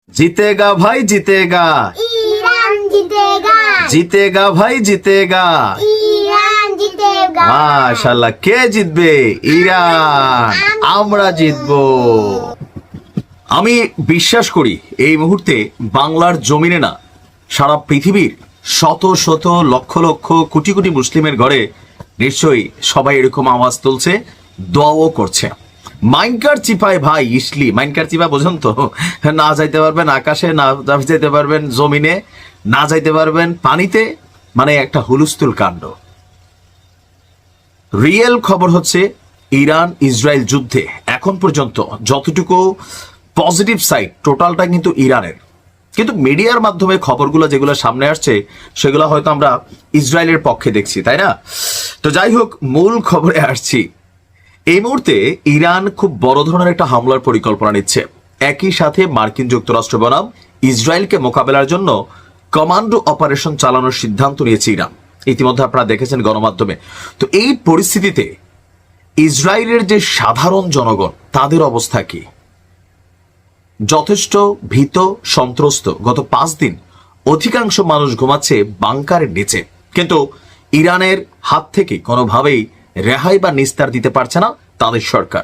जीतेगा भाई जीतेगा, ईरान जीतेगा, जीतेगा भाई जीतेगा। ईरान जीतेगा। মাশাআল্লাহ, কে জিতবে? ইরান। আমরা জিতবো। আমি বিশ্বাস করি এই মুহূর্তে বাংলার জমিনে না, সারা পৃথিবীর শত শত লক্ষ লক্ষ কোটি কোটি মুসলিমের ঘরে নিশ্চয়ই সবাই এরকম আওয়াজ তুলছে, দোয়াও করছে। মাইনকার চিপায় ভাই ইসলি, মাইনকার চিপা বোঝেন তো? না যাইতে পারবেন আকাশে, না যাইতে পারবেন জমিনে, না যাইতে পারবেন পানিতে, মানে একটা হুলস্থুল কাণ্ড। রিয়েল খবর হচ্ছে ইরান ইসরায়েল যুদ্ধে এখন পর্যন্ত যতটুকু পজিটিভ সাইড টোটালটা কিন্তু ইরানের, কিন্তু মিডিয়ার মাধ্যমে খবরগুলো যেগুলো সামনে আসছে সেগুলো হয়তো আমরা ইসরায়েলের পক্ষে দেখছি, তাই না? তো যাই হোক, মূল খবরে আসছি। এই মুহূর্তে ইরান খুব বড় ধরনের একটা হামলার পরিকল্পনা নিচ্ছে। একই সাথে মার্কিন যুক্তরাষ্ট্র বনাম ইসরায়েলকে মোকাবেলার জন্য কমান্ডো অপারেশন চালানোর সিদ্ধান্ত নিয়েছে ইরান। ইতিমধ্যে আপনারা দেখেছেন গণমাধ্যমে। তো এই পরিস্থিতিতে ইসরায়েলের যে সাধারণ জনগণ, তাদের অবস্থা কি? যথেষ্ট ভীত সন্ত্রস্ত। গত 5 দিন অধিকাংশ মানুষ ঘুমাচ্ছে বাংকারের নিচে, কিন্তু ইরানের হাত থেকে কোনোভাবেই রেহাই বা নিস্তার দিতে পারছে না তাদের সরকার।